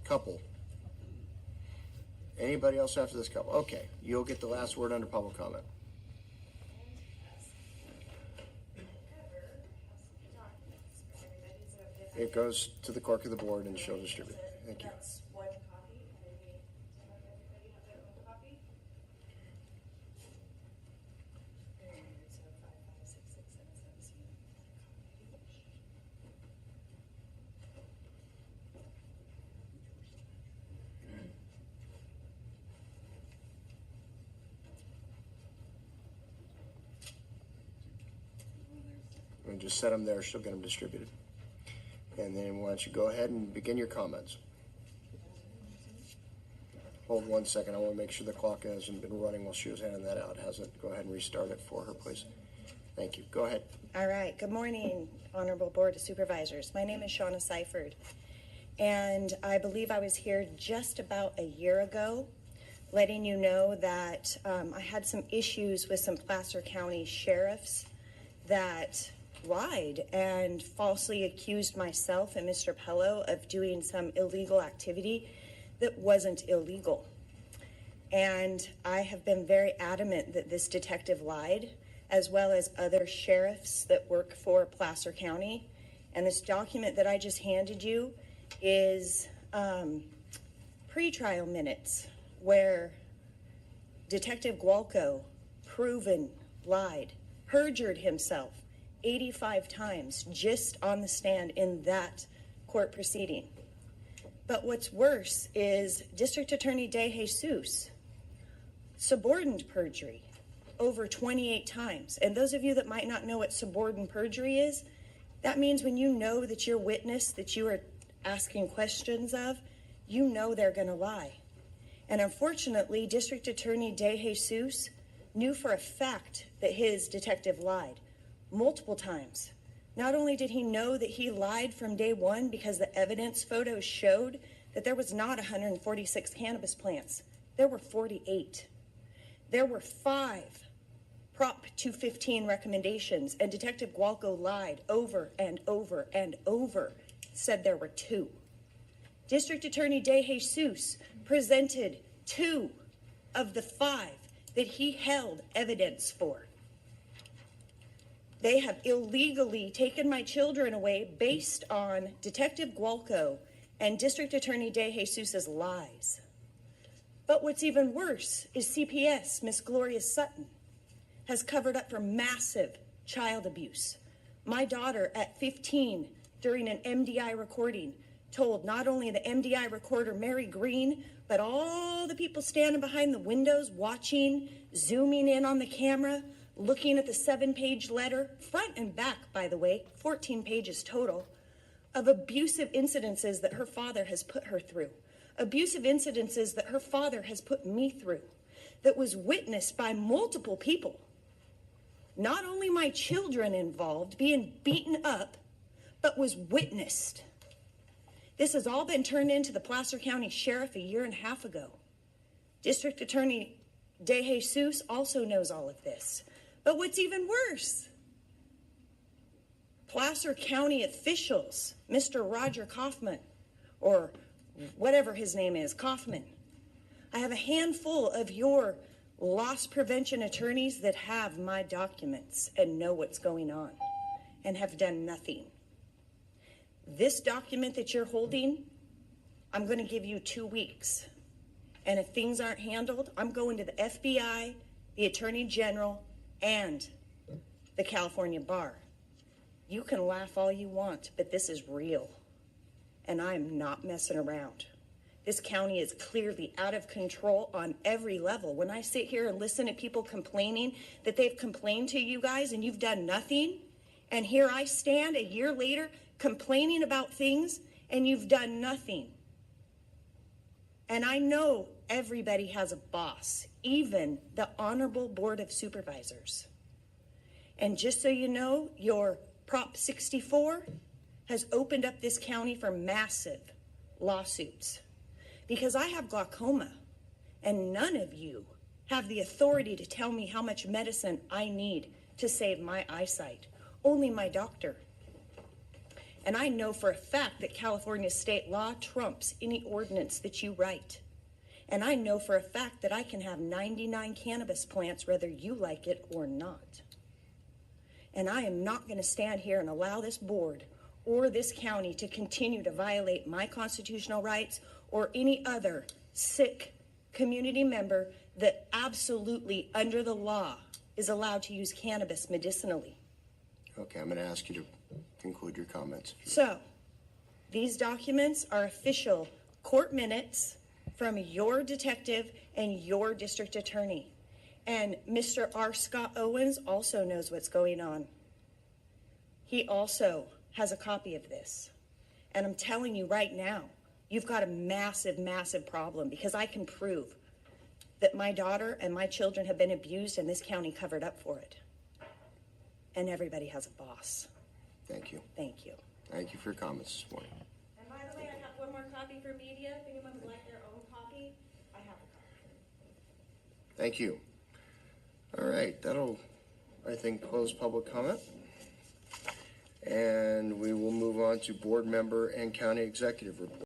Couple. Anybody else after this couple? Okay, you'll get the last word under public comment. It goes to the clerk of the board and she'll distribute. Thank you. That's one copy. Everybody have their own copy. So 5, 5, 6, 6, 7, 7, 7. And just set them there, she'll get them distributed. And then why don't you go ahead and begin your comments. Hold 1 second, I want to make sure the clock hasn't been running while she was handing that out, has it? Go ahead and restart it for her, please. Thank you, go ahead. All right, good morning, Honorable Board of Supervisors. My name is Shauna Seifert, and I believe I was here just about a year ago, letting you know that I had some issues with some Placer County sheriffs that lied and falsely accused myself and Mr. Pello of doing some illegal activity that wasn't illegal. And I have been very adamant that this detective lied, as well as other sheriffs that work for Placer County. And this document that I just handed you is pre-trial minutes where Detective Gualco, proven, lied, perjured himself 85 times just on the stand in that court proceeding. But what's worse is District Attorney DeJesus suborned perjury over 28 times. And those of you that might not know what suborned perjury is, that means when you know that your witness that you are asking questions of, you know they're going to lie. And unfortunately, District Attorney DeJesus knew for a fact that his detective lied multiple times. Not only did he know that he lied from day one because the evidence photos showed that there was not 146 cannabis plants. There were 48. There were 5 Prop 215 recommendations, and Detective Gualco lied over and over and over, said there were 2. District Attorney DeJesus presented 2 of the 5 that he held evidence for. They have illegally taken my children away based on Detective Gualco and District Attorney DeJesus's lies. But what's even worse is CPS, Miss Gloria Sutton, has covered up for massive child abuse. My daughter at 15, during an MDI recording, told not only the MDI recorder, Mary Green, but all the people standing behind the windows watching, zooming in on the camera, looking at the 7-page letter, front and back, by the way, 14 pages total, of abusive incidences that her father has put her through, abusive incidences that her father has put me through, that was witnessed by multiple people. Not only my children involved being beaten up, but was witnessed. This has all been turned into the Placer County Sheriff a year and a half ago. District Attorney DeJesus also knows all of this. But what's even worse, Placer County officials, Mr. Roger Kaufman, or whatever his name is, Kaufman. I have a handful of your loss prevention attorneys that have my documents and know what's going on and have done nothing. This document that you're holding, I'm going to give you 2 weeks. And if things aren't handled, I'm going to the FBI, the Attorney General, and the California Bar. You can laugh all you want, but this is real. And I'm not messing around. This county is clearly out of control on every level. When I sit here and listen to people complaining that they've complained to you guys and you've done nothing, and here I stand a year later complaining about things and you've done nothing. And I know everybody has a boss, even the Honorable Board of Supervisors. And just so you know, your Prop 64 has opened up this county for massive lawsuits because I have glaucoma and none of you have the authority to tell me how much medicine I need to save my eyesight. Only my doctor. And I know for a fact that California state law trumps any ordinance that you write. And I know for a fact that I can have 99 cannabis plants whether you like it or not. And I am not going to stand here and allow this board or this county to continue to violate my constitutional rights or any other sick community member that absolutely, under the law, is allowed to use cannabis medicinally. Okay, I'm going to ask you to conclude your comments. So, these documents are official court minutes from your detective and your district attorney. And Mr. R. Scott Owens also knows what's going on. He also has a copy of this. And I'm telling you right now, you've got a massive, massive problem, because I can prove that my daughter and my children have been abused and this county covered up for it. And everybody has a boss. Thank you. Thank you. Thank you for your comments this morning. And by the way, I have one more copy for media. If anyone would like their own copy, I have a copy. Thank you. All right, that'll, I think, close public comment. And we will move on to board member and county executive report.